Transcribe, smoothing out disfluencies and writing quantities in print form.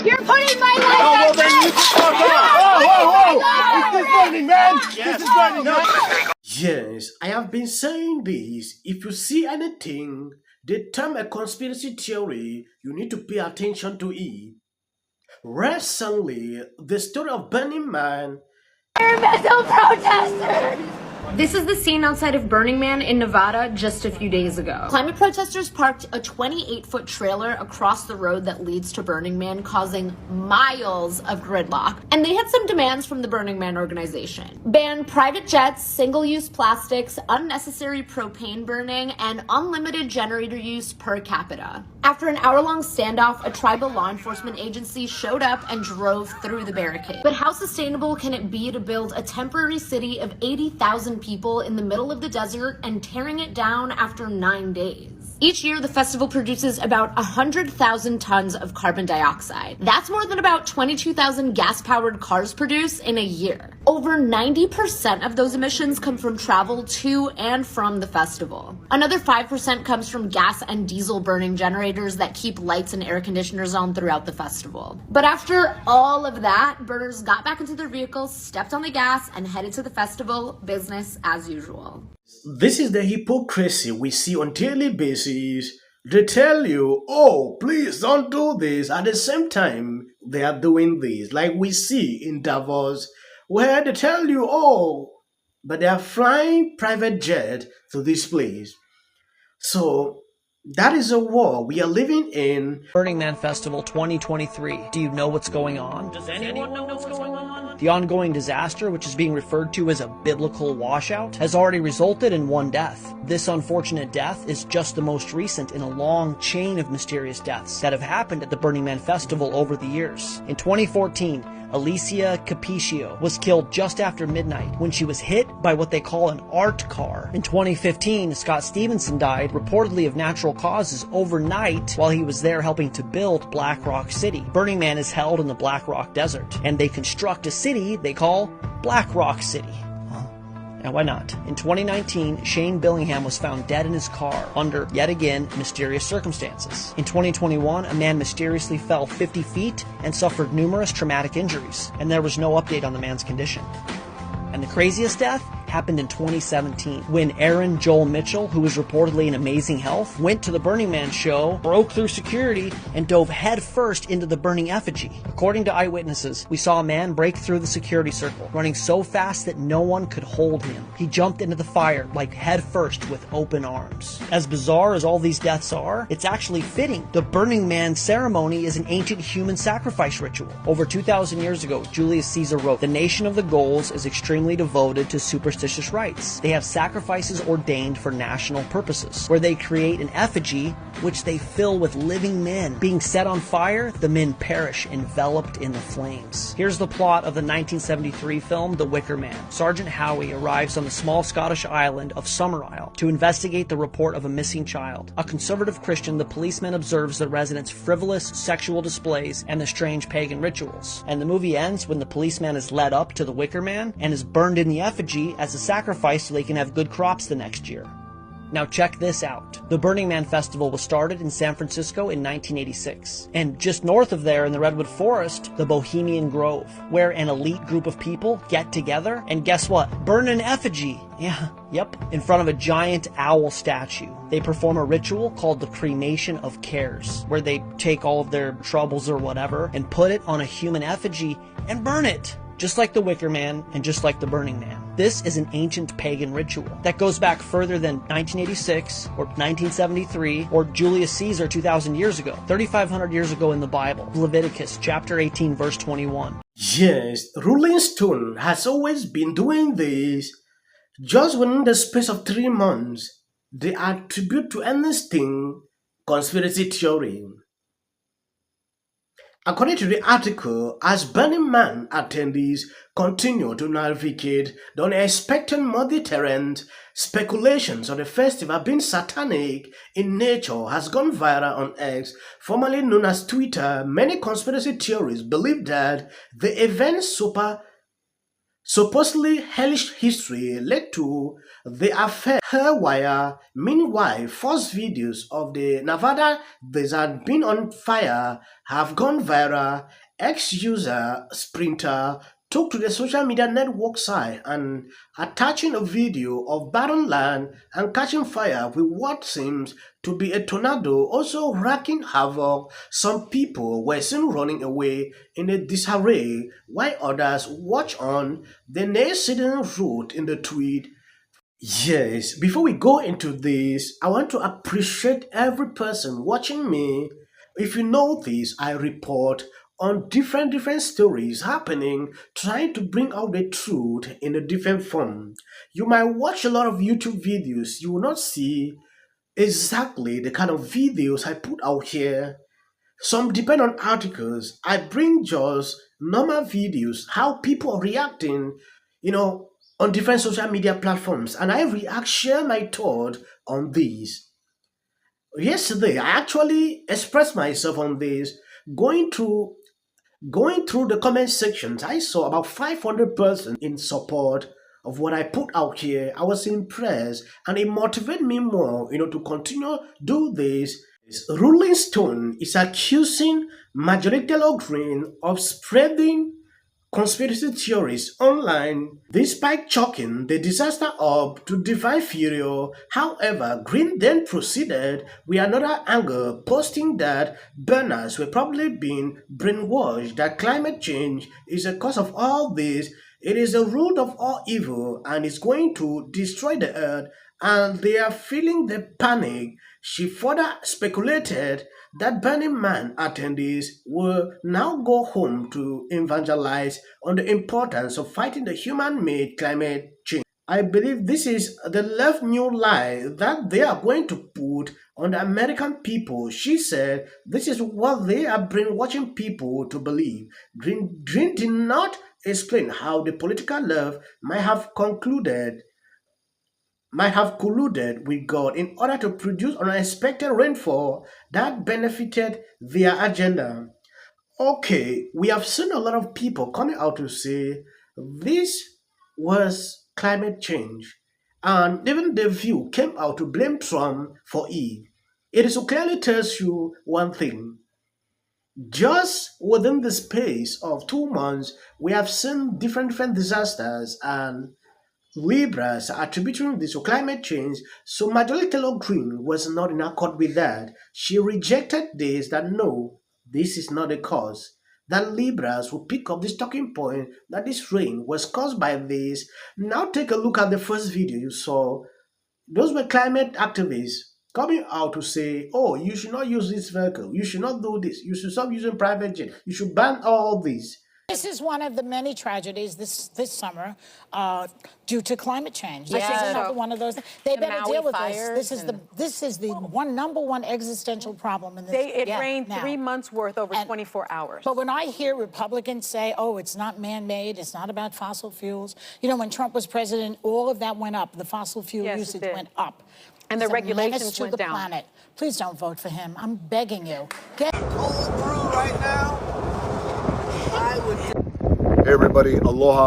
You're putting my life Oh, well, at then you risk. whoa! This is Burning Man! This is Burning Man! Yes, I have been saying this. If you see anything they term a conspiracy theory, you need to pay attention to it. Recently, the story of Burning Man. Environmental protesters. This is the scene outside of Burning Man in Nevada just a few days ago. Climate protesters parked a 28-foot trailer across the road that leads to Burning Man, causing miles of gridlock. And they had some demands from the Burning Man organization. Ban private jets, single-use plastics, unnecessary propane burning, and unlimited generator use per capita. After an hour-long standoff, a tribal law enforcement agency showed up and drove through the barricade. But how sustainable can it be to build a temporary city of 80,000 people in the middle of the desert and tearing it down after 9 days? Each year, the festival produces about 100,000 tons of carbon dioxide. That's more than about 22,000 gas-powered cars produce in a year. Over 90% of those emissions come from travel to and from the festival. Another 5% comes from gas and diesel burning generators that keep lights and air conditioners on throughout the festival. But after all of that, burners got back into their vehicles, stepped on the gas, and headed to the festival, business as usual. This is the hypocrisy we see on daily basis. They tell you, oh, please don't do this. At the same time, they are doing this. Like we see in Davos, where they tell you, oh, but they are flying private jet to this place. So that is a war we are living in. Burning Man Festival 2023. Do you know what's going on? Does anyone know what's going on? The ongoing disaster, which is being referred to as a biblical washout, has already resulted in one death. This unfortunate death is just the most recent in a long chain of mysterious deaths that have happened at the Burning Man Festival over the years. In 2014, Alicia Capicio was killed just after midnight when she was hit by what they call an art car. In 2015, Scott Stevenson died, reportedly of natural causes, overnight while he was there helping to build Black Rock City. Burning Man is held in the Black Rock Desert, and they construct a city they call Black Rock City. Now, why not? In 2019, Shane Billingham was found dead in his car under, yet again, mysterious circumstances. In 2021, a man mysteriously fell 50 feet and suffered numerous traumatic injuries, and there was no update on the man's condition. And the craziest death happened in 2017 when Aaron Joel Mitchell, who was reportedly in amazing health, went to the Burning Man show, broke through security, and dove headfirst into the burning effigy. According to eyewitnesses, we saw a man break through the security circle, running so fast that no one could hold him. He jumped into the fire like headfirst with open arms. As bizarre as all these deaths are, it's actually fitting. The Burning Man ceremony is an ancient human sacrifice ritual. Over 2,000 years ago, Julius Caesar wrote, "The nation of the Gauls is extremely devoted to superstitions rites. They have sacrifices ordained for national purposes, where they create an effigy which they fill with living men. Being set on fire, the men perish enveloped in the flames." Here's the plot of the 1973 film The Wicker Man. Sergeant Howie arrives on the small Scottish island of Summerisle to investigate the report of a missing child. A conservative Christian, the policeman observes the residents' frivolous sexual displays and the strange pagan rituals. And the movie ends when the policeman is led up to the Wicker Man and is burned in the effigy as a sacrifice so they can have good crops the next year. Now check this out. The Burning Man Festival was started in San Francisco in 1986. And just north of there in the Redwood Forest, the Bohemian Grove, where an elite group of people get together and guess what? Burn an effigy. Yeah, yep, in front of a giant owl statue. They perform a ritual called the cremation of cares, where they take all of their troubles or whatever and put it on a human effigy and burn it. Just like the Wicker Man and just like the Burning Man. This is an ancient pagan ritual that goes back further than 1986 or 1973 or Julius Caesar 2,000 years ago, 3,500 years ago in the Bible. Leviticus chapter 18 verse 21. Yes, Rolling Stone has always been doing this. Just within the space of 3 months, they attribute to anything conspiracy theory. According to the article, as Burning Man attendees continue to navigate the unexpected multi-terrain, speculations on the festival being satanic in nature has gone viral on X, formerly known as Twitter. Many conspiracy theorists believe that the event Supposedly hellish history led to the affair. Hairwire, meanwhile, false videos of the Nevada desert being on fire have gone viral. Ex-user Sprinter took to the social media network site and attaching a video of barren land and catching fire with what seems to be a tornado also wreaking havoc. Some people were seen running away in a disarray while others watch on. The Citizen wrote in the tweet, yes, before we go into this, I want to appreciate every person watching me. If you notice, I report on different stories happening, trying to bring out the truth in a different form. You might watch a lot of YouTube videos, you will not see exactly the kind of videos I put out here. Some depend on articles. I bring just normal videos, how people are reacting, you know, on different social media platforms, and I react, share my thought on these. Yesterday, I actually expressed myself on this, going through going through the comment sections. I saw about 500 persons in support of what I put out here. I was impressed, and it motivated me more, to continue do this. Rolling Stone is accusing Marjorie Taylor Greene of spreading conspiracy theories online, despite chalking the disaster up to divine fury. However, Green then proceeded with another angle, posting that burners were probably being brainwashed that climate change is the cause of all this. It is the root of all evil and is going to destroy the earth, and they are feeling the panic. She further speculated that Burning Man attendees will now go home to evangelize on the importance of fighting the human-made climate change. I believe this is the left new lie that they are going to put on the American people. She said this is what they are brainwashing people to believe. Green did not explain how the political left might have colluded with God in order to produce unexpected rainfall that benefited their agenda. Okay, we have seen a lot of people coming out to say this was climate change, and even The View came out to blame Trump for it. It is clearly tells you one thing. Just within the space of 2 months, we have seen different disasters, and Libras are attributing this to climate change, so Marjorie Taylor Greene was not in accord with that. She rejected this, that no, this is not the cause. That Libras will pick up this talking point that this rain was caused by this. Now take a look at the first video you saw. Those were climate activists coming out to say, oh, you should not use this vehicle, you should not do this, you should stop using private jet, you should ban all this. This is one of the many tragedies this summer due to climate change. This is another one of those. They better deal with this. This is the number one existential problem in this. It rained 3 months worth over 24 hours. But when I hear Republicans say, "Oh, it's not man-made. It's not about fossil fuels," when Trump was president, all of that went up. The fossil fuel usage went up. And the regulations went down. Planet. Please don't vote for him. I'm begging you. Hey everybody, aloha.